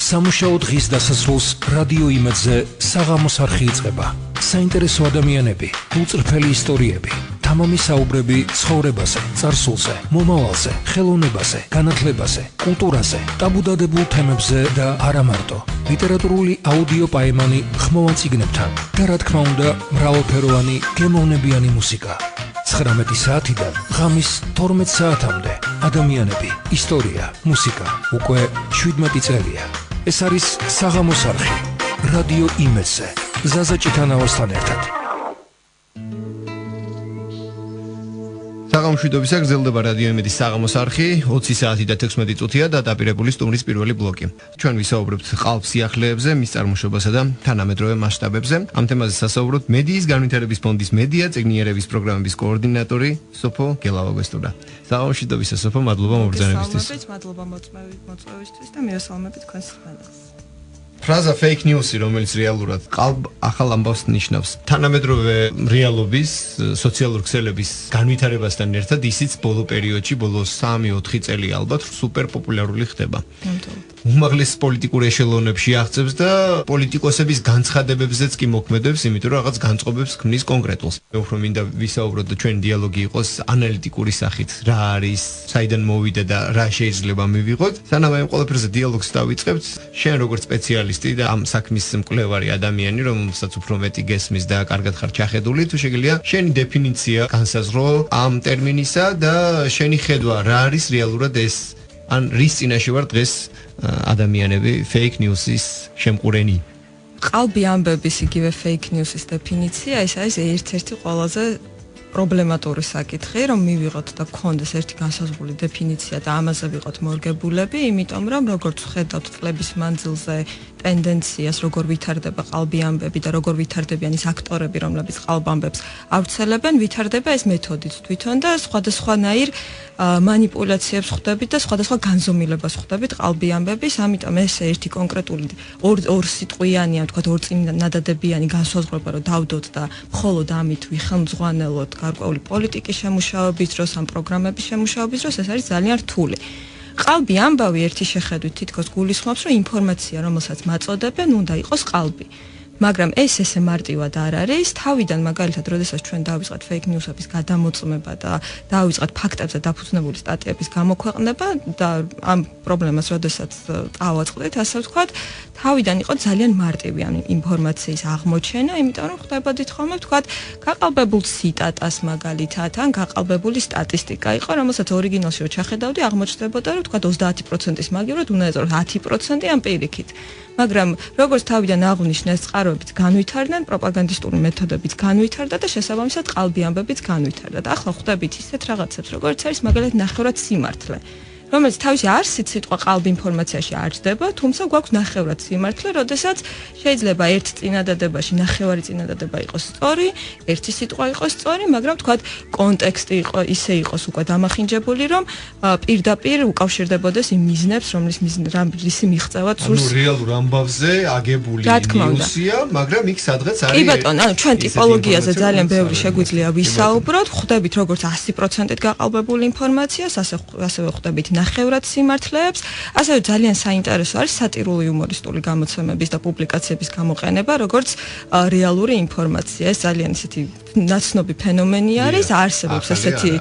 სამუშაო დღის დასასრულს რადიო იმედზე საღამოს არხი იწყება. საინტერესო ადამიანები, უწრფელი ისტორიები, თამამი საუბრები ცხოვრებაზე, წარსულზე, მომავალზე, ხელოვნებაზე, განათლებაზე, კულტურაზე, ტაბუდადებულ თემებზე და არა მარტო. ლიტერატურული აუდიო პაემანი ხმოვან წიგნებთან და რა თქმა უნდა, მრავალფეროვანი გემოვნებიანი მუსიკა. 19 საათიდან ღამის 12 საათამდე ადამიანები, ისტორია, მუსიკა, უკვე 17 წელია. ეს არის საღამოს არხი, რადიო იმედზე, ზაზა ჭითანავასთან ერთად. საღამოშვიდობის გრძელდება რადიო იმედის საღამოს არხი, 20 საათი და 16 წუთია და დაპირებული სტუმრის პირველი ბლოკი. ჩვენ ვისაუბრებთ ყალბის სიახლეებზე, მის წარმოშობასა და თანამედროვე მასშტაბებზე. ამ თემაზე სასაუბროთ მედიის განვითარების ფონდის მედია წიგნიერების პროგრამების კოორდინატორი სოფო გელავა გვესტურდა. საღამოშვიდობისა სოფო, მადლობა მობრძანებისთვის. მადლობა მოწვევისთვის და მივესალმებით თქვენს ხმელეთს. ფრაზა fake news-ი, რომელიც რეალურად ყალბ ახალ ამბავს ნიშნავს. თანამედროვე რეალობის, სოციალურ ქსელების განვითარებასთან ერთად ისიც ბოლო პერიოდში, ბოლო 3-4 წელი ალბათ სუპერ პოპულარული ხდება. უმაღლეს პოლიტიკურ ეშელონებში აღწევს და პოლიტიკოსების განცხადებებზეც კი მოქმედებს, იმიტომ რომ რაღაც განწყობებს ქმნის კონკრეტულს. მე უფრო მინდა ვისაუბროთ და ჩვენი დიალოგი იყოს ანალიტიკური სახით, რა არის, საიდან მოვიდა და რა შეიძლება მივიღოთ. სანამ ამ ყველაფერზე დიალოგს დავიწყებთ, შენ როგორც სპეციალისტი და ამ საქმის მკვლევარი ადამიანი, რომელსაც უფრო მეტი გესმის და კარგად ხარ ჩახედული, თუ შეგიძლია შენი დეფინიცია განსაზღვრო ამ ტერმინისა და შენი ხედვა რა არის რეალურად ეს ან რის წინაშე ვარ დღეს ადამიანები fake news-ის შემყურენი. ყალბი ამბების იგივე fake news-ის დეფინიცია, ეს არის ერთ-ერთი ყველაზე პრობლემატური საკითხი, რომ მივიღოთ და გქონდეს ერთი განსაზღვრული დეფინიცია და ამაზე ვიყოთ მორგებულები, იმიტომ რომ როგორც ხედავთ წლების მანძილზე ტენდენციას, როგორ ვითარდება ყალბი ამბები და როგორ ვითარდებიან ის აქტორები, რომლებიც ყალბ ამბებს ავრცელებენ, ვითარდება ეს მეთოდით თვითონ და სხვადასხვანაირ მანიპულაციებს ხვდებით და სხვადასხვა განზომილებას ხვდებით ყალბი ამბების, ამიტომ ეს ერთი კონკრეტული ორ სიტყვიანი, ან თქვათ ორ წინადადებიანი განსაზღვრება რომ დავდოთ და მხოლოდ ამით ვიხელმძღვანელოთ გარკვეული პოლიტიკის შემუშავების დროს, ან პროგრამების შემუშავების დროს, ეს არის ძალიან რთული. ყალბი ამბავი ერთი შეხედვით თითქოს გულისხმობს, რომ ინფორმაცია, რომელსაც მაწოდებენ, უნდა იყოს ყალბი. მაგრამ ეს ესე მარტივად არ არის. თავიდან მაგალითად, როდესაც ჩვენ დავიწყეთ fake news-ების გადამოწმება და დავიწყეთ ფაქტებზე დაფუძნებული სტატიების გამოქვეყნება და ამ პრობლემას როდესაც წავაწყდით, ასე ვთქვათ, თავიდან იყო ძალიან მარტივი ამ ინფორმაციის აღმოჩენა, იმიტომ რომ ხდებოდით ხოლმე ვთქვათ, გაყალბებულ ციტატას მაგალითად, ან გაყალბებული სტატისტიკა იყო, რომელსაც ორიგინალში რო ჩახედავდი, აღმოჩნდებოდა, რომ ვთქვათ 30%-ის მაგივრად უნდა ეწოდოთ 10% ამ პირიქით. მაგრამ როგორც თავიდან აღვნიშნე, ეს წყაროებიც განვითარდნენ, პროპაგანდისტული მეთოდებიც განვითარდა და შესაბამისად ყალბი ამბებიც განვითარდა. და ახლა ხვდებით ისეთ რაღაცებს, როგორც არის მაგალითად ნახევრად სიმართლე, რომელიც თავისი არსით სიტყვა ყალბი ინფორმაციაში არ ჯდება, თუმცა გვაქვს ნახევრად სიმართლე, როდესაც შეიძლება ერთ წინადადებაში ნახევარი წინადადება იყოს სწორი, ერთი სიტყვა იყოს სწორი, მაგრამ თქვათ კონტექსტი ისე იყოს უკვე დამახინჯებული, რომ პირდაპირ უკავშირდებოდეს იმ მიზნებს, რის მიღწევაც სურს. ანუ რეალურ ამბავზე აგებული ნიუსია, მაგრამ იქ სადღაც არის. კი ბატონო, ანუ ჩვენ ტიპოლოგიაზე ძალიან ბევრი შეგვიძლია ვისაუბროთ, ხვდებით როგორც 100%-ით გაყალბებული ინფორმაციას, ასევე ხვდებით ნახევრად სიმართლეებს, ასევე ძალიან საინტერესო არის სატირული იუმორისტული გამოცემების და პუბლიკაციების გამოყენება, როგორც რეალური ინფორმაცია. ეს ძალიან ისეთი ნაცნობი ფენომენი არის, არსებობს ესეთი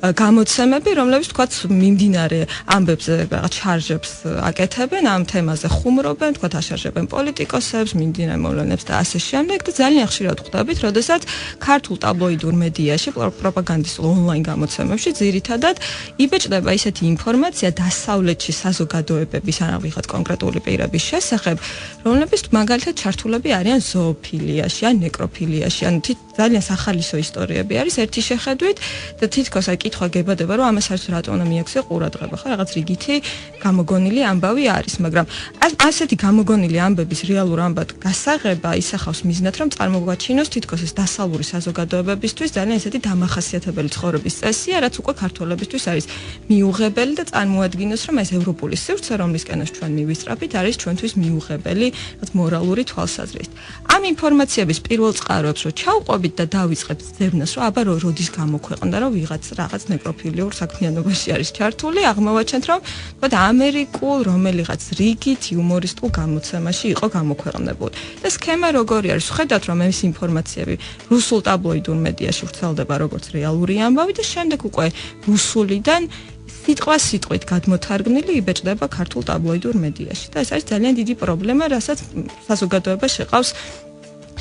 გამოცემები, რომლებიც თქვათ მიმდინარე ამბებზე რაღაც შარჟებს აკეთებენ, ამ თემაზე ხუმრობენ, თქვათ აშარჟებენ პოლიტიკოსებს, მიმდინარე მოვლენებს და ასე შემდეგ და ძალიან ხშირად ხვდებით, როდესაც ქართულ ტაბლოიდურ მედიაში, პროპაგანდისტულ ონლაინ გამოცემებში ძირითადად იბეჭდება ისეთი ინფორმაცია დასავლეთში საზოგადოებების ან ვიღაც კონკრეტული პირების შესახებ, რომლებიც მაგალითად ჩართულები არიან ზოოფილიაში ან ნეკროფილიაში, ან ძალიან სახალისო ისტორიები არის ერთი შეხედვით და თითქოს აი კითხვა გებადება, რომ ამას არის რატომ უნდა მიაქცია ყურადღება, ხო, რაღაც რიგითი გამოგონილი ამბავი არის, მაგრამ ასეთი გამოგონილი ამბების რეალურ ამბად გასაღება ისახავს მიზნად, რომ წარმოგვაჩინოს თითქოს ეს დასავლური საზოგადოებებისთვის ძალიან ესეთი დამახასიათებელი ცხოვრების წესია, რაც უკვე ქართველებისთვის არის მიუღებელი და წარმოადგინოს, რომ ეს ევროპული სივრცე, რომლისკენაც ჩვენ მივისწრაფით, არის ჩვენთვის მიუღებელი, რაც მორალური თვალსაზრისით. ამ ინფორმაციების პირველ წყაროებს რო ჩავყვებით, ვთქვით და დავიწყებთ ძებნას, რომ აბა როდის გამოქვეყნდა, რომ ვიღაც რაღაც ნეკროფილიურ საქმიანობაში არის ჩართული, აღმოვაჩენთ, რომ ვთქვათ ამერიკულ რომელიღაც რიგით იუმორისტულ გამოცემაში იყო გამოქვეყნებული. და სქემა როგორი არის? ხედავთ, რომ ეს ინფორმაციები რუსულ ტაბლოიდურ მედიაში ვრცელდება როგორც რეალური ამბავი და შემდეგ უკვე რუსულიდან სიტყვით გადმოთარგმნილი იბეჭდება ქართულ ტაბლოიდურ მედიაში და ეს არის ძალიან დიდი პრობლემა, რასაც საზოგადოება შეყავს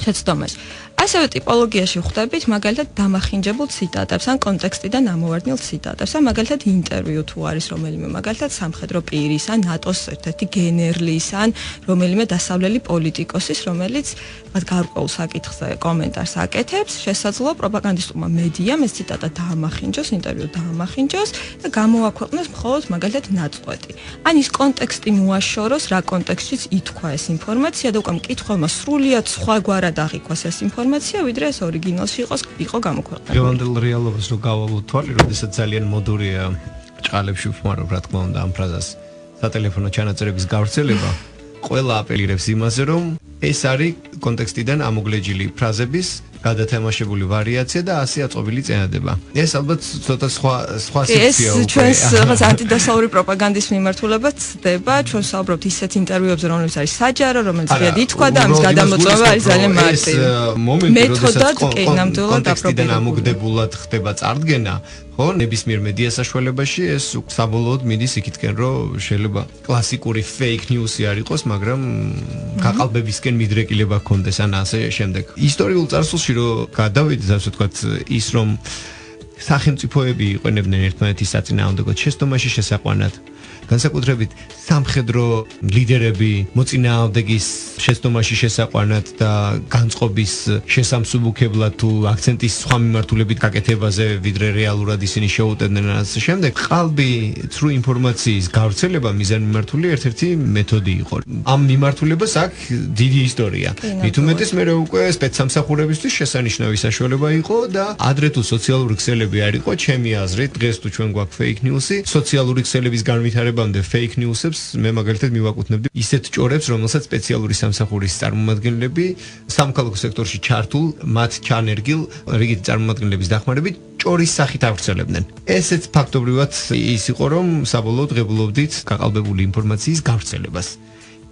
შეცდომას. ასევე ტიპოლოგიაში ხვდებით მაგალითად დამახინჯებულ ციტატებს ან კონტექსტიდან ამოვარდნილ ციტატებს, ან მაგალითად ინტერვიუ თუ არის რომელიმე მაგალითად სამხედრო პირის ან ნატოს ერთ-ერთი გენერლის ან რომელიმე დასავლელი პოლიტიკოსის, რომელიც მათ გარკვეულ საკითხზე კომენტარს აკეთებს, შესაძლოა პროპაგანდისტულმა მედიამ ეს ციტატა დაამახინჯოს, ინტერვიუ დაამახინჯოს და გამოაქვეყნოს მხოლოდ მაგალითად ნაწყვეტი. ან ის კონტექსტი მოაშოროს, რა კონტექსტშიც ითქვა ეს ინფორმაცია და უკვე მკითხველმა სრულიად სხვაგვარად აღიქვას ეს ინფორმაცია, ვიდრე ეს ორიგინალში იყო გამოქვეყნებული. დღევანდელ რეალობას რო გავალოთ თვალი, როდესაც ძალიან მოდურია ჭყალებში ვხმარობ, რა თქმა უნდა, ამ ფრაზას სატელეფონო ჩანაწერების გავრცელება, ყველა აპელირებს იმაზე, რომ ეს არის კონტექსტიდან ამოგლეჯილი ფრაზების გადათამაშებული ვარიაცია და ასე აწყობილი წინადადება. ეს ალბათ ცოტა სხვა სექცია უკვე. ეს ჩვენს რაღაც ანტიდასავლური პროპაგანდის მიმართულებაც ხდება. ჩვენ საუბრობთ ისეთ ინტერვიუებზე, რომელიც არის საჯარო, რომელიც ღიად ითქვა და ამის გადამოწმება არის ძალიან მარტივი. მეთოდად კი ნამდვილად კონტექსტიდან ამოგდებულად ხდება წარდგენა, ხო, ნებისმიერ მედია საშუალებაში ეს საბოლოოდ მიდის იქითკენ, რომ შეიძლება კლასიკური fake news-ი არ იყოს, მაგრამ გაყალბებისკენ მიდრეკილება გქონდეს ან ასე შემდეგ. ისტორიულ წარსულში რომ გადავიდეთ, ასე ვთქვათ, ის რომ სახელმწიფოები იყენებდნენ ერთმანეთის საწინააღმდეგოდ შეცდომაში შესაყვანად, განსაკუთრებით სამხედრო ლიდერები მოწინააღმდეგის შეცდომაში შესაყვანად და განწყობის შესამსუბუქებლად თუ აქცენტის სხვა მიმართულებით გაკეთებაზე, ვიდრე რეალურად ისინი შეუტევდნენ ასე შემდეგ. ყალბი ცრუ ინფორმაციის გავრცელება მიზანმიმართული ერთ-ერთი მეთოდი იყო. ამ მიმართულებას აქვს დიდი ისტორია. მით უმეტეს მე უკვე სპეცსამსახურებისთვის შესანიშნავი საშუალება იყო და ადრე თუ სოციალური ქსელები არ იყო, ჩემი აზრით, დღეს თუ ჩვენ გვაქვს fake news-ი, სოციალური ქსელების განვითარებამდე fake news-ებს მე მაგალითად მივაკუთვნებდი ისეთ ჭორებს, რომელსაც სპეციალური სამსახურის წარმომადგენლები სამოქალაქო სექტორში ჩართულ მათ ჩანერგილ რიგით წარმომადგენლების დახმარებით ჭორის სახით ავრცელებდნენ. ესეც ფაქტობრივად ის იყო, რომ საბოლოოდ ღებულობდით გაყალბებული ინფორმაციის გავრცელებას.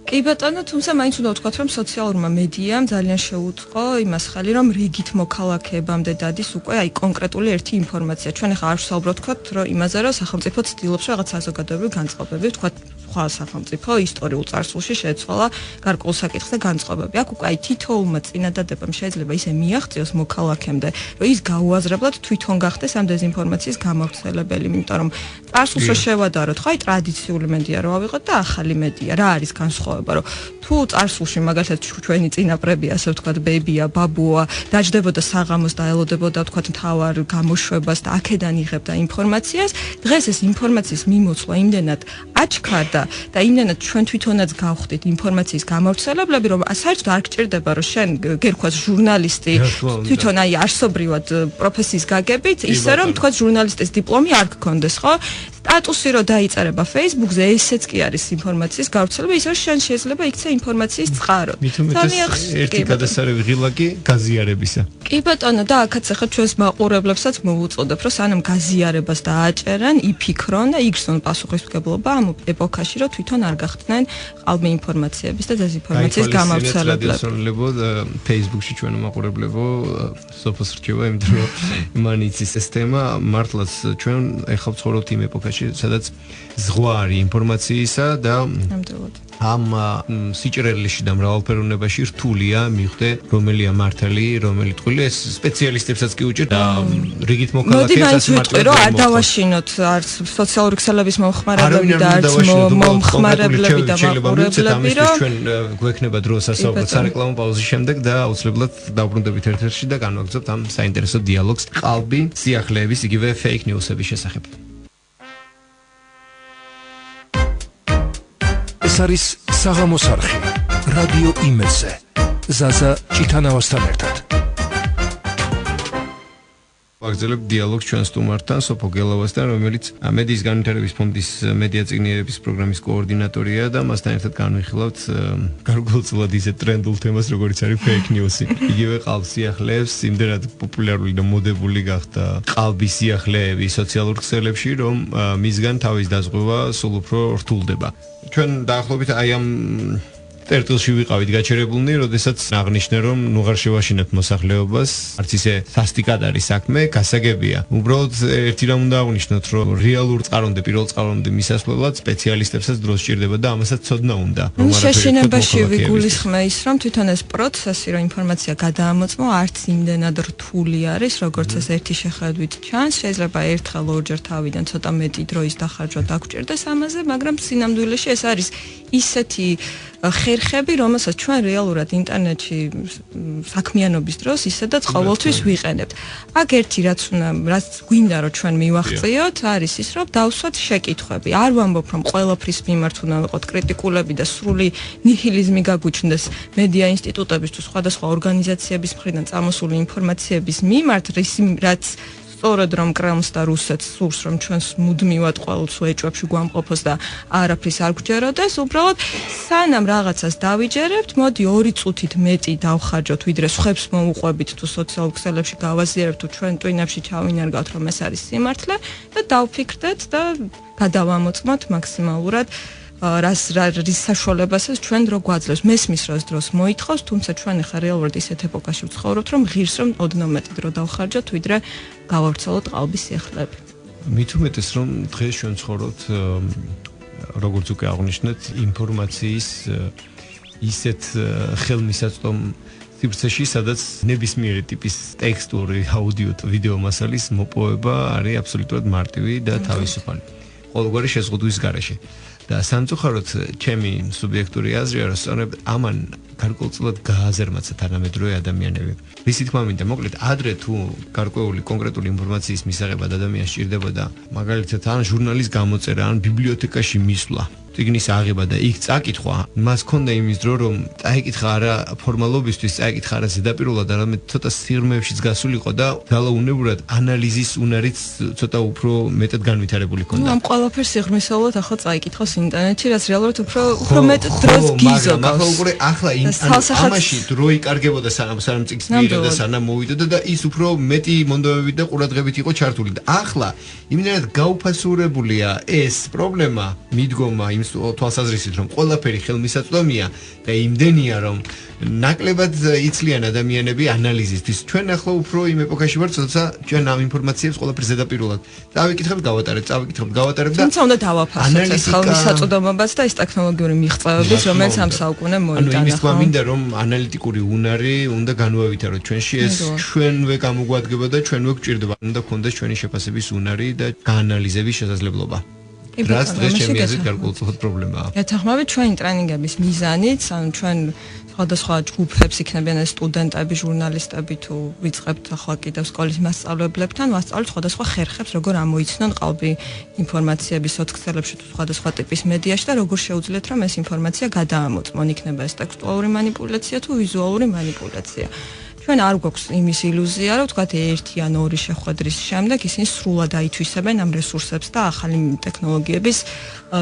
კი ბატონო, თუმცა მაინც უნდა ვთქვათ, რომ სოციალურმა მედიამ ძალიან შეუწყო იმას ხელი, რომ რიგით მოქალაქეებამდე დადის უკვე აი კონკრეტული ერთი ინფორმაცია. ჩვენ ახლა არ ვსაუბრობთ თქვათ, რომ იმაზე, რომ სახელმწიფო ცდილობს რაღაც საზოგადოებრივი განწყობები, თქვათ, სხვა სახელმწიფო ისტორიულ წარსულში შეეცვალა გარკვეულ საკითხზე განწყობები. აქ უკვე აი თითოეულმა წინადადებამ შეიძლება ისე მიაღწიოს მოქალაქემდე, რომ ის გაუაზრებლად თვითონ გახდეს ამ დეზინფორმაციის გამავრცელებელი, იმიტომ რომ წარსულს შევადაროთ, ხო, აი ტრადიციული მედია რო ავიღოთ და ახალი მედია, რა არის განსხვავება, რომ თუ წარსულში მაგალითად ჩვენი წინაპრები, ასე ვთქვათ, ბებია, ბაბუა დაждდებოდა საღამოს და ელოდებოდა ვთქვათ მთავარ გამოშვებას და აქედან იღებდა ინფორმაციას, დღეს ეს ინფორმაციის მიმოცვლა იმდენად აჩქარდა და იმდენად ჩვენ თვითონაც გავხდით ინფორმაციის გამავრცელებლები, რომ საერთოდ არ გჭირდება, რომ შენ გერქვას ჟურნალისტი თვითონ აი არსობრივად პროფესიის გაგებით, ისე რომ თქვა ჟურნალისტის დიპლომი არ გქონდეს, ხო? სტატუსი რო დაიწერება Facebook-ზე, ესეც კი არის ინფორმაციის გავრცელება, ისე რომ შენ შეიძლება იქცე ინფორმაციის წყარო. ერთი გადასარევი ღილაკი გაზიარებისა. კი ბატონო, და აქაც ახლა ჩვენს მაყურებლებსაც მოვუწოდებ, რომ სანამ გაზიარებას დააჭერან, იფიქრონ და იგრძნონ პასუხისმგებლობა ამ ეპოქაში, რომ თვითონ არ გახდნენ ყალბი ინფორმაციების და დეზინფორმაციის გამავრცელებლები. Facebook-ში ჩვენ მაყურებლებო სოფოს რჩება, იმიტომ რომ მან იცის ეს თემა, მართლაც ჩვენ ეხლა ვცხოვრობთ იმ ეპოქაში, სადაც ზღვა არის ინფორმაციისა და ამ სიჭრელეში და მრავალფეროვნებაში რთულია მიხვდე რომელია მართალი, რომელი ტყუილი. ეს სპეციალისტებსაც კი უჭირთ და რიგით მოქალაქეებს ასე მარტივად რომ არ დავაშინოთ არც სოციალური ქსელების მომხმარებლები და არც მომხმარებლები და მაყურებლები, რომ ჩვენ გვექნება დრო სასაუბრო სარეკლამო პაუზის შემდეგ და აუცილებლად დავბრუნდებით ერთ-ერთში და განვაგრძობთ ამ საინტერესო დიალოგს ყალბი სიახლეების იგივე fake news-ების შესახებ. ეს არის საღამოს არხი რადიო იმედზე ზაზა ჭითანავასთან ერთად. ვაგრძელებ დიალოგს ჩვენ სტუმართან, სოფო გელავასთან, რომელიც მედიის განვითარების ფონდის მედია წიგნიერების პროგრამის კოორდინატორია და მასთან ერთად განვიხილავთ გარკვეულწილად ისეთ ტრენდულ თემას, როგორც არის fake news-ი. იგივე ყალბს სიახლეებს, იმდენად პოპულარული და მოდებული გახდა ყალბის სიახლეები სოციალურ ქსელებში, რომ მისგან თავის დაზღვევა სულ უფრო რთულდება. ჩვენ დაახლოებით აი ამ წერტილში ვიყავით გაჩერებულნი, როდესაც აღნიშნე რომ ნუღარ შევაშინოთ მოსახლეობას, არც ისე სასტიკად არის საქმე, გასაგებია. უბრალოდ ერთი რამ უნდა აღნიშნოთ, რომ რეალურ წყარომდე, პირველ წყარომდე მისასვლელად სპეციალისტებსაც დრო სჭირდება და ამასაც ცოდნა უნდა. შეშინებაში ვიგულისხმე ის, რომ თვითონ ეს პროცესი, რომ ინფორმაცია გადაამოწმო, არც იმდენად რთული არის, როგორც ეს ერთი შეხედვით ჩანს. შეიძლება ერთხელ ორჯერ თავიდან ცოტა მეტი დროის დახარჯვა დაგჭირდეს ამაზე, მაგრამ სინამდვილეში ეს არის ისეთი ხერხები, რომელსაც ჩვენ რეალურად ინტერნეტში საქმიანობის დროს ისედაც ყოველთვის ვიყენებთ. აქ ერთი რაც გვინდა რომ ჩვენ მივაღწიოთ, არის ის, რომ დავსვათ შეკითხვები. არ ვამბობ, რომ ყველაფრის მიმართ უნდა ვიყოთ კრიტიკულები და სრული ნიჰილიზმი გაგუჩნდეს მედია ინსტიტუტების თუ სხვადასხვა ორგანიზაციების მხრიდან წამოსული ინფორმაციების მიმართ, რაც სწორედ რომ კრემლს და რუსეთს სურს, რომ ჩვენს მუდმივად ყოველთვის ეჭვებში გვამყოფოს და არაფრის არ გვჯეროდეს, უბრალოდ სანამ რაღაცას დავიჯერებთ, მოდი 2 წუთით მეტი დავხარჯოთ, ვიდრე სხვებს მოუყვებით თუ სოციალურ ქსელებში გავაზიარებთ თუ ჩვენ ტვინებში ჩავინარგავთ, რომ ეს არის სიმართლე და დავფიქრდეთ და გადავამოწმოთ მაქსიმალურად რის საშუალებასაც ჩვენ დრო გვაძლევს. მესმის რას დროს მოითხოვს, თუმცა ჩვენ ახლა რეალურად ისეთ ეპოქაში ვცხოვრობთ, რომ ღირს რომ ოდნავ მეტი დრო დავხარჯოთ, ვიდრე გავავრცელოთ ყალბის სიახლეები. მით უმეტეს რომ დღეს ჩვენ ცხოვრობთ, როგორც უკვე აღნიშნეთ, ინფორმაციის ისეთ ხელმისაწვდომ სივრცეში, სადაც ნებისმიერი ტიპის ტექსტური, აუდიო, ვიდეო მასალის მოპოვება არის აბსოლუტურად მარტივი და თავისუფალი. ყოველგვარი შეზღუდვის გარეშე. და სამწუხაროდ ჩემი სუბიექტური აზრია, რომ სწორედ ამან გარკვეულწილად გააზერმაცა თანამედროვე ადამიანები. რისი თქმა მინდა, მოკლედ, ადრე თუ გარკვეული კონკრეტული ინფორმაციის მისაღებად ადამიანს სჭირდებოდა, მაგალითად, ან ჟურნალის გამოწერა, ან ბიბლიოთეკაში მისვლა, წიგნის აღება და იქ წაკითხვა, მას ჰქონდა იმის დრო, რომ წაიკითხა არა ფორმალობისთვის, წაიკითხა არა ზედაპირულად, არამედ ცოტა სიღრმეებშიც გასულიყო და ძალაუნებურად ანალიზის უნარიც ცოტა უფრო მეტად განვითარებული ჰქონდა. ამ ყველაფერს სიღრმისეულად ახლა წაიკითხოს ინტერნეტში, რაც რეალურად უფრო მეტ დროს გიზოგავს. ახლა ამაში დრო იკარგებოდა სანამ წიგნს მიიღებდა, სანამ მოვიდოდა და ის უფრო მეტი მონდომებით და ყურადღებით იყო ჩართული. და ახლა იმდენად გაუფასურებულია ეს პრობლემა, მიდგომა იმ თვალსაზრისით, რომ ყველაფერი ხელმისაწვდომია და იმდენია, რომ ნაკლებად იცლიან ადამიანები ანალიზისთვის. ჩვენ ახლა უფრო იმ ეპოქაში ვართ, როცა ჩვენ ამ ინფორმაციებს ყველაფერს ზედაპირულად დავიკითხებთ, გავატარებთ და თუმცა უნდა დავაფასოთ ეს ხელმისაწვდომობას და ეს ტექნოლოგიური მიღწევებიც, რომელიც ამ საუკუნე მოიტანა. ანუ იმის თქმა მინდა, რომ ანალიტიკური უნარი უნდა განვავითაროთ ჩვენში, ეს ჩვენვე გამოგვადგება და ჩვენვე გვჭირდება. უნდა გქონდეს ჩვენი შეფასების უნარი და გაანალიზების შესაძლებლობა. რაც დღეს ჩემი აზრით გარკვეულწილად პრობლემაა. ეთანხმებით ჩვენი ტრენინგების მიზანიც, ანუ ჩვენ სხვადასხვა ჯგუფებს იქნებიან ეს სტუდენტები, ჟურნალისტები თუ ვიწყებთ ახლა კიდევ სკოლის მასწავლებლებთან, ვასწავლეთ სხვადასხვა ხერხებს, როგორ ამოიცნონ ყალბი ინფორმაციების სოციალებში თუ სხვადასხვა ტიპის მედიაში და როგორ შეუძლიათ რომ ეს ინფორმაცია გადაამოწმონ, იქნება ეს ტექსტუალური манипуляცია თუ ვიზუალური манипуляცია. ჩვენ არ გვაქვს იმის ილუზია, რომ თქვათ 1 ან 2 შეხვედრის შემდეგ ისინი სრულად აითვისებენ ამ რესურსებს და ახალი ტექნოლოგიების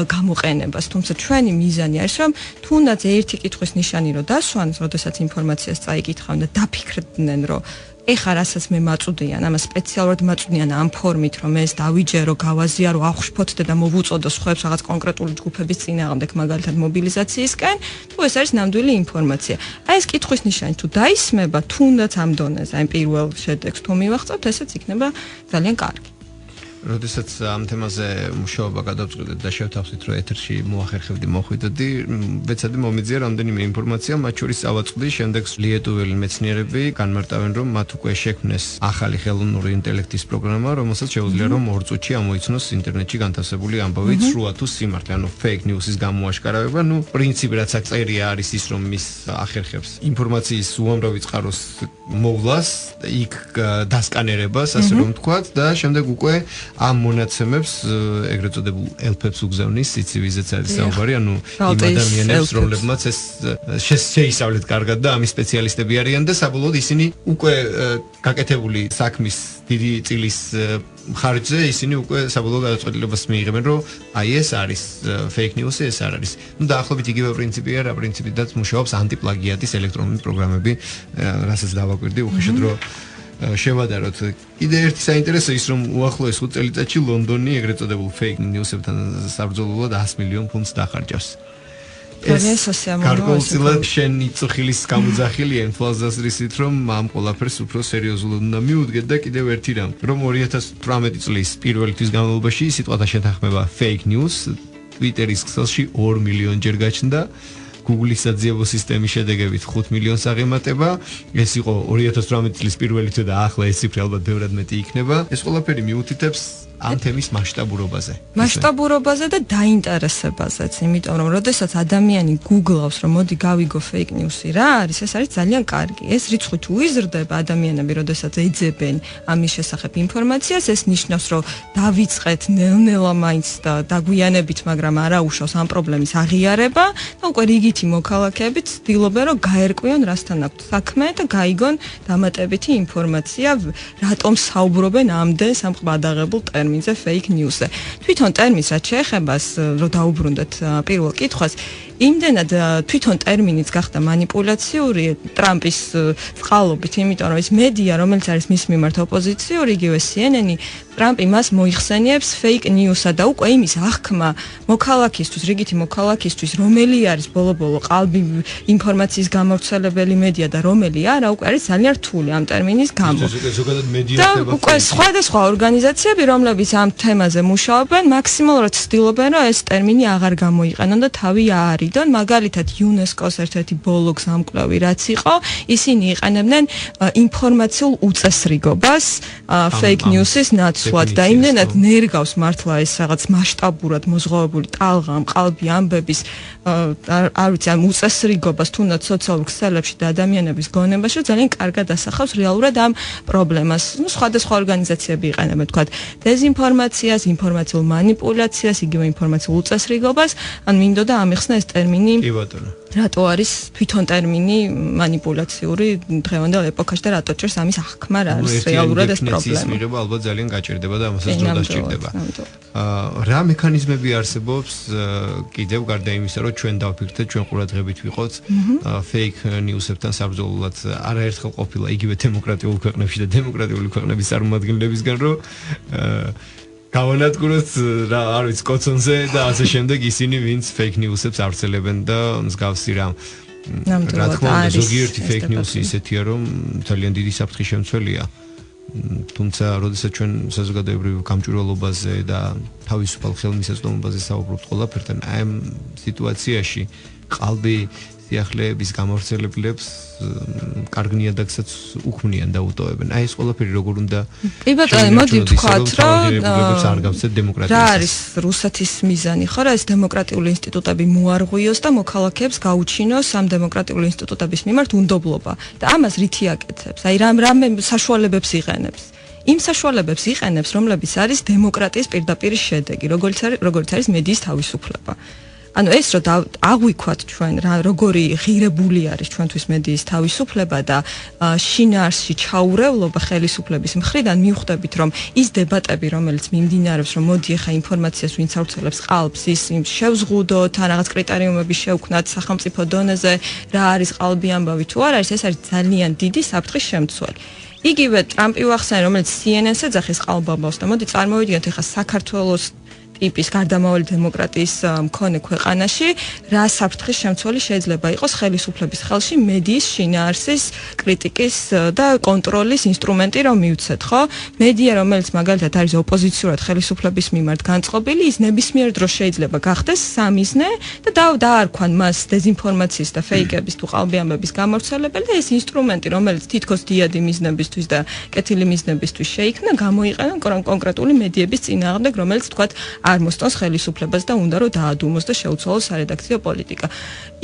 გამოყენებას. თუმცა ჩვენი მიზანი არის, რომ თუნდაც ერთი კითხვის ნიშანი რომ დასვან, როდესაც ინფორმაციას წაიკითხავენ და დაფიქრდნენ, რომ ეხლა რასაც მე მაწვდიან, ამას სპეციალურად მაწვდიან ამ ფორმით, რომ ეს დავიჯერო, გავაზიარო, აღვშფოთდე და მოვუწოდო სხვებს რაღაც კონკრეტული ჯგუფების წინააღმდეგ, მაგალითად მობილიზაციისკენ, თუ ეს არის ნამდვილი ინფორმაცია. აი ეს კითხვის ნიშანი თუ დაისმება, თუნდაც ამ დონეზე, აი პირველ შედეგს თუ მივახწევთ, ესეც იქნება ძალიან კარგი. როდესაც ამ თემაზე მუშაობა გადავწყვეტეთ და შევთავაზეთ, რომ ეთერში მოახერხებდი მოხვიდოდი, ვეცადი მომიძია რამდენიმე ინფორმაცია, მათ შორის ავაწყდი, შემდეგ ლიეტუველი მეცნიერები განმარტავენ, რომ მათ უკვე შექმნეს ახალი ხელოვნური ინტელექტის პროგრამა, რომელსაც შეუძლია რომ 2 წუთში ამოიცნოს ინტერნეტში განთავსებული ამბავი სრულად თუ სიმართლე, ანუ fake news-ის გამოაშკარავება. ნუ პრინციპი რაც აქ წერია არის ის, რომ ის ახერხებს ინფორმაციის უამრავი წყაროს მოვლას, იქ დასკანერებას, ასე რომ ვთქვათ, და შემდეგ უკვე ამ მონაცემებს ეგრეთ წოდებულ ელფებს უგზავნის სიცივიზეც არის საუბარი, ანუ იმ ადამიანებს, რომლებმაც ეს შეისწავლეთ კარგად და ამის სპეციალისტები არიან და საბოლოოდ ისინი უკვე გაკეთებული საქმის დიდი წილის ხარჯზე ისინი უკვე საბოლოო გადაწყვეტილებას მიიღებენ, რომ აი ეს არის fake news-ი, ეს არ არის. ნუ დაახლოებით იგივე პრინციპია, რა პრინციპიდაც მუშაობს ანტიპლაგიატის ელექტრონული პროგრამები, რასაც დავაკვირდი, უხეშად რომ შევადაროთ. კიდე ერთი საინტერესო ის, რომ უახლოეს 5 წელიწადში ლონდონი ეგრეთ წოდებულ fake news-ებთან საბრძოლველად 100 მილიონ ფუნტს დახარჯავს. გარკვეულწილად შენი წუხილის გამოძახილი ენფაზასრისით, რომ ამ ყველაფერს უფრო სერიოზულად უნდა მიუდგეთ და კიდევ ერთი რამ, რომ 2018 წლის პირველი თვის განმავლობაში სიტყვათა შეთანხმება fake news Twitter-ის ქსელში 2 მილიონჯერ გაჩნდა. Google-ის საძიებო სისტემის შედეგებით 5 მილიონს აღემატება. ეს იყო 2018 წლის პირველი თვე და ახლა ეს ციფრი ალბათ ბევრად მეტი იქნება. ეს ყველაფერი მიუთითებს ამ თემის მასშტაბურობაზე. მასშტაბურობაზე და დაინტერესებაზეც, იმიტომ რომ როდესაც ადამიანი გუგლავს, რომ მოდი გავიგო fake news-ი რა არის, ეს არის ძალიან კარგი. ეს რიცხვი თუ იზრდება ადამიანები, როდესაც ეძებენ ამის შესახებ ინფორმაციას, ეს ნიშნავს, რომ დავიწყეთ ნელ-ნელა მაინც და დაგვიანებით, მაგრამ არა უშავს ამ პრობლემის აღიარება და უკვე რიგითი მოქალაქეები ცდილობენ, რომ გაერკვიონ, რასთან აქვთ საქმე და გაიგონ დამატებითი ინფორმაცია, რატომ საუბრობენ ამდენ სამყბადაღებულ ტერმინზე fake news-ზე. თვითონ ტერმინს რაც შეეხება, რომ დაუბრუნდეთ პირველ კითხვას, იმდენად თვითონ ტერმინიც გახდა манипуляციური ტრამპის წყალობით, იმიტომ რომ ის მედია, რომელიც არის მის მიმართ ოპოზიციური, იგივე CNN-ი, ტრამპი მას მოიხსენიებს fake news-ად და უკვე იმის აღქმა მოქალაქისთვის, რიგითი მოქალაქისთვის, რომელი არის ბოლო-ბოლო ყალბი ინფორმაციის გამავრცელებელი მედია და რომელი არა, უკვე არის ძალიან რთული ამ ტერმინის გამო. ზოგადად მედია და უკვე სხვადასხვა ორგანიზაციები, რომლებიც ამ თემაზე მუშაობენ, მაქსიმალურად ცდილობენ, რომ ეს ტერმინი აღარ გამოიყენონ და თავი აარიდონ. მაგალითად, UNESCO-ს ერთ-ერთი ბოლო გზამკვლევი რაც იყო, ისინი იყენებდნენ ინფორმაციულ უწესრიგობას fake news-ის ნაცვლად და იმდენად ნერგავს მართლა ეს რაღაც მასშტაბურად მოზღვავებული ტალღამ, ყალბი ამბების არ ვიცი, ამ უწესრიგობას თუნდაც სოციალურ ქსელებში და ადამიანების გონებაში, რომ ძალიან კარგად ასახავს რეალურად ამ პრობლემას. ნუ სხვადასხვა ორგანიზაციები იყენებენ, თქვათ, დეზინფორმაციას, ინფორმაციულ манипуляციას, იგივე ინფორმაციულ უწესრიგობას, ან მინდოდა ამიხსნა ეს ტერმინი. კი ბატონო. რატო არის თვითონ ტერმინი манипуляციური დღევანდელ ეპოქაში და რატო ჭირს ამის აღქმა რა არის რეალურად ეს პრობლემა. მიღება ალბათ ძალიან გაჭირდება და ამასაც დრო დასჭირდება. რა მექანიზმები არსებობს კიდევ გარდა იმისა, რომ ჩვენ დავფიქრდეთ, ჩვენ ყურადღებით ვიყოთ fake news-ებთან საბრძოლველად. არაერთხელ ყოფილა იგივე დემოკრატიულ ქვეყნებში და დემოკრატიული ქვეყნების წარმომადგენლებისგან, რომ გავანადგუროთ რა არ ვიცი კოცონზე და ასე შემდეგ ისინი ვინც fake news-ებს ავრცელებენ და მსგავსი რამ. რა თქმა უნდა ზოგიერთი fake news-ი ისეთია რომ ძალიან დიდი საფრთხის შემცველია. თუმცა როდესაც ჩვენ საზოგადოებრივ გამჭვირვალობაზე და თავისუფალ ხელმისაწვდომობაზე საუბრობთ ყველაფერთან, აი ამ სიტუაციაში ყალბი სიახლეების გამავრცელებლებს კარგ ნიადაგსაც უქმნიან და უტოვებენ. აი ეს ყველაფერი როგორ უნდა კი ბატონო, მოდი ვთქვათ, რომ რა არის რუსეთის მიზანი, ხო რა, ეს დემოკრატიული ინსტიტუტები მოარღვიოს და მოქალაქეებს გაუჩინოს ამ დემოკრატიული ინსტიტუტების მიმართ უნდობლობა და ამას რითი აკეთებს? აი რამე საშუალებებს იყენებს? იმ საშუალებებს იყენებს, რომლებიც არის დემოკრატიის პირდაპირ შედეგი, როგორც არის მედიის თავისუფლება. ანუ ეს რომ აღვიქვათ ჩვენ რა როგორი ღირებული არის ჩვენთვის მედიის თავისუფლება და შინაარსში ჩაურევლობა ხელისუფლების მხრიდან მივხვდებით რომ ის დებატები რომელიც მიმდინარეობს რომ მოდი ახლა ინფორმაციას ვინც ავრცელებს ყალბს ის შევზღუდოთ ან რაღაც კრიტერიუმები შევქმნათ სახელმწიფო დონეზე რა არის ყალბი ამბავი თუ არ არის ეს არის ძალიან დიდი საფრთხის შემცველი. იგივე ტრამპი ვახსენე რომელიც CNN-ს ეძახის ყალბამბავს და მოდი წარმოვიდგინოთ ახლა საქართველოს ტიპის გარდამავალი დემოკრატიის მქონე ქვეყანაში რა საფრთხის შემცველი შეიძლება იყოს ხელისუფლების ხელში მედიის შინაარსის კრიტიკის და კონტროლის ინსტრუმენტი რომ მივცეთ, ხო? მედია რომელიც მაგალითად არის ოპოზიციურად ხელისუფლების მიმართ განწყობილი, ის ნებისმიერ დროს შეიძლება გახდეს სამიზნე და დაარქვან მას დეზინფორმაციის და ფეიკების თუ ყალბი ამბების გამავრცელებელი და ეს ინსტრუმენტი რომელიც თითქოს დიადი მიზნებისთვის და კეთილი მიზნებისთვის შეიქმნა, გამოიყენონ კონკრეტული მედიების წინააღმდეგ, რომელიც თქვათ არ მოსტონს ხელისუფლებას და უნდა რომ დაადუმოს და შეუცვალოს სარედაქციო პოლიტიკა.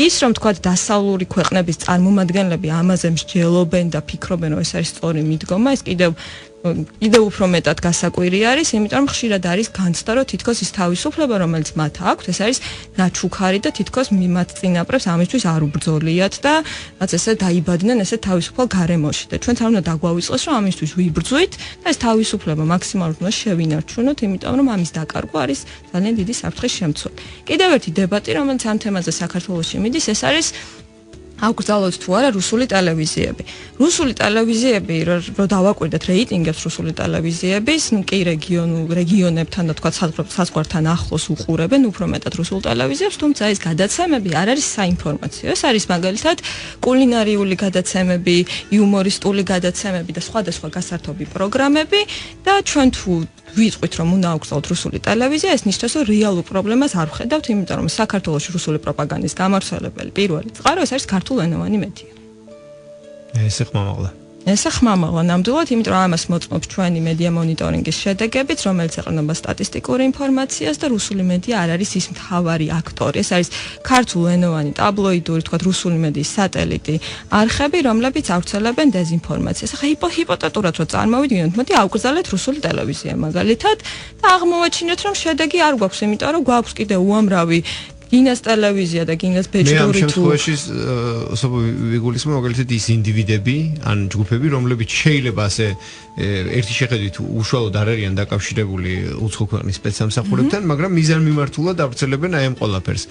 ის რომ თქვათ დასავლური ქვეყნების წარმომადგენლები ამაზე მსჯელობენ და ფიქრობენ რომ ეს არის სწორი მიდგომა, ეს კიდევ კიდევ უფრო მეტად გასაკვირი არის, იმიტომ რომ ხშირად არის განცდა, რომ თითქოს ის თავისუფლება, რომელიც მათ აქვთ, ეს არის ნაჩუქარი და თითქოს მიმათ წინაპრებს ამისთვის არ უბრძოლიათ და რაც ესე დაიბადნენ ესე თავისუფალ გარემოში და ჩვენც არ უნდა დაგვავიწყოს, რომ ამისთვის ვიბრძვით და ეს თავისუფლება მაქსიმალურად უნდა შევინარჩუნოთ, იმიტომ რომ ამის დაკარგვა არის ძალიან დიდი საფრთხის შემცველი. კიდევ ერთი დებატი, რომელიც ამ თემაზე საქართველოში მიდის, ეს არის აუკრძალოთ თუ არა რუსული ტელევიზიები. რუსული ტელევიზიები, რო დავაკვირდეთ რეიტინგებს რუსული ტელევიზიების, ну კი რეგიონებთან და თქვა საზღვართან ახლოს უყურებენ უფრო მეტად რუსულ ტელევიზიებს, თუმცა ეს გადაცემები არ არის საინფორმაციო. ეს არის მაგალითად კულინარიული გადაცემები, იუმორისტული გადაცემები და სხვადასხვა გასართობი პროგრამები და ჩვენ თუ ვიწყვით რომ უნდა აუკრძალოთ რუსული ტელევიზია, ეს ნიშნავს რომ რეალურ პრობლემას არ ვხედავთ, იმიტომ რომ საქართველოში რუსული პროპაგანდის გამავრცელებელი პირველი წყარო ეს არის ქართულენოვანი მედია. ეს ხმამაღლა. ეს ხმამაღლა ნამდვილად, იმიტომ რომ ამას მოწმობს ჩვენი მედია მონიტორინგის შედეგებიც, რომელიც ეყრდნობა სტატისტიკურ ინფორმაციას და რუსული მედია არ არის ის მთავარი აქტორი. ეს არის ქართულენოვანი ტაბლოიდური, თქვა რუსული მედიის სატელიტი არხები, რომლებიც ავრცელებენ დეზინფორმაციას. ახლა ჰიპოთეტურად რო წარმოვიდგინოთ, მოდი აუკრძალეთ რუსული ტელევიზია მაგალითად და აღმოვაჩინოთ, რომ შედეგი არ გვაქვს, იმიტომ რომ გვაქვს კიდე უამრავი გინას ტელევიზია და გინას ბეჭდური თუ შემთხვევაში სოფო ვიგულისმო მაგალითად ის ინდივიდები ან ჯგუფები რომლებიც შეიძლება ასე ერთი შეხედვით უშუალოდ არ არიან დაკავშირებული უცხო ქვეყნის სპეცსამსახურებთან, მაგრამ მიზანმიმართულად ავრცელებენ აი ამ ყველაფერს.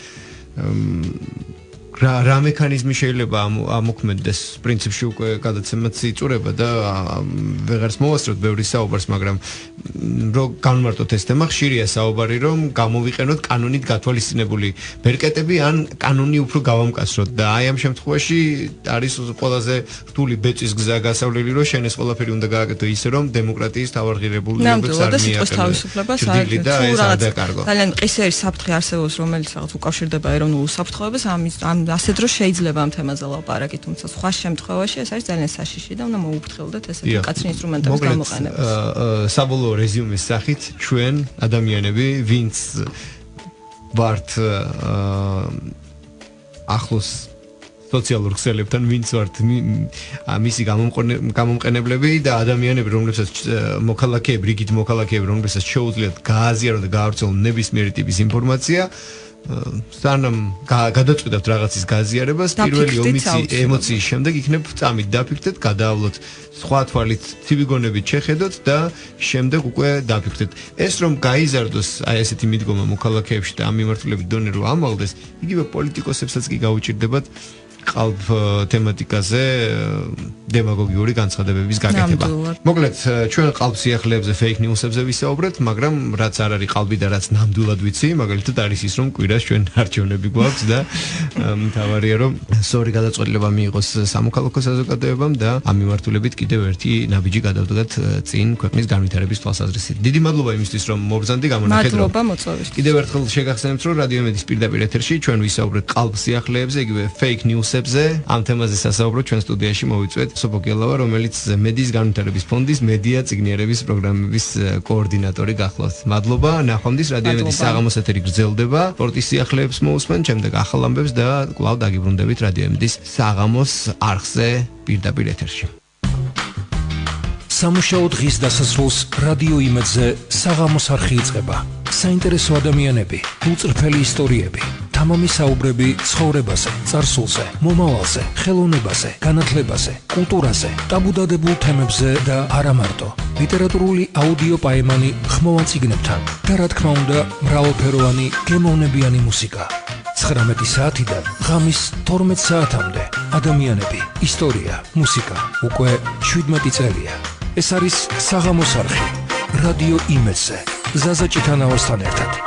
რა მექანიზმი შეიძლება ამოქმედდეს პრინციპში უკვე გადაცემაც იწურება და ვეღარც მოვასწროთ ბევრი საუბარს, მაგრამ რო განმარტოთ ეს თემა, ხშირია საუბარი, რომ გამოვიყენოთ კანონით გათვალისწინებული ბერკეტები ან კანონი უფრო გავამკაცროთ და აი ამ შემთხვევაში არის ყველაზე რთული ბეწვის გზა გასავლელი, რომ შენ ეს ყველაფერი უნდა გააკეთო ისე, რომ დემოკრატიის თავარღირებულებებს არ მიაკეთო. ძალიან ყისერი საფრთხე არსებობს, რომელიც რაღაც უკავშირდება ეროვნულ უსაფრთხოებას, ამ ასე დრო შეიძლება ამ თემაზე ლაპარაკი, თუმცა სხვა შემთხვევაში ეს არის ძალიან საშიში და უნდა მოუფრთხილდეთ ესეთი კაცრი ინსტრუმენტების გამოყენებას. საბოლოო რეზიუმის სახით ჩვენ ადამიანები, ვინც ვართ ახლოს სოციალურ ქსელებთან, ვინც ვართ მისი გამომყენებლები და ადამიანები, რომლებსაც მოქალაქეები, რიგით მოქალაქეები, რომლებსაც შეუძლიათ გააზიარონ და გაავრცელონ ნებისმიერი ტიპის ინფორმაცია, სანამ გადაწყვეტავთ რაღაცის გაზიარებას, პირველი ემოციის შემდეგ იქნებ წამით დაფიქრდეთ, გადაავლოთ სხვა თვალით, ცივი გონებით შეხედოთ და შემდეგ უკვე დაფიქრდეთ. ეს რომ გაიზარდოს აი ესეთი მიდგომა მოქალაქეებში და ამ მიმართულებით დონე რომ ამაღლდეს, იგივე პოლიტიკოსებსაც კი გაუჭირდებათ ყალბ თემატიკაზე დემაგოგიური განცხადებების გაკეთება. მოკლედ, ჩვენ ყალბ სიახლეებზე fake news-ებზე ვისაუბრეთ, მაგრამ რაც არ არის ყალბი და რაც ნამდვილად ვიცი, მაგალითად არის ის, რომ კვირას ჩვენ არჩევნები გვაქვს და მთავარია რომ სწორი გადაწყვეტილება მიიღოს სამოქალაქო საზოგადოებამ და ამ მიმართულებით კიდევ ერთი ნაბიჯი გადავდგათ წინ ქვეყნის განვითარების თვალსაზრისით. დიდი მადლობა იმისთვის, რომ მობრძანდი გამონახედრო. მადლობა მოწვევისთვის. კიდევ ერთხელ შეგახსენებთ, რომ რადიო იმედის პირდაპირ ეთერში ჩვენ ვისაუბრეთ ყალბ სიახლეებზე, იგივე fake news ამ თემაზე სასაუბრო ჩვენ სტუდიაში მოვიწვევთ სოფო გელავა, რომელიც მედიის განვითარების ფონდის მედია წიგნიერების პროგრამების კოორდინატორი გახლავთ. მადლობა, ნახვამდის რადიო იმედის საღამოს ეთერი გრძელდება. სპორტის სიახლეებს მოусმენ, შემდეგ ახალ ამბებს და კვლავ დაგიბრუნდებით რადიო იმედის საღამოს არხზე პირდაპირ ეთერში. სამუშაო დღის დასასრულს რადიო იმედზე საღამოს არხი იწყება. საინტერესო ადამიანები, უწრფელი ისტორიები, თამამი საუბრები ცხოვრებაზე, წარსულზე, მომავალზე, ხელოვნებაზე, განათლებაზე, კულტურაზე, ტაბუდადებულ თემებზე და არა მარტო. ლიტერატურული აუდიო პაემანი ხმოვან წიგნებთან და რა თქმა უნდა, მრავალფეროვანი გემოვნებიანი მუსიკა. 19 საათიდან ღამის 12 საათამდე ადამიანები, ისტორია, მუსიკა, უკვე 17 წელია. ეს არის საღამოს არხი, რადიო იმედზე, ზაზა ჭითანავასთან ერთად.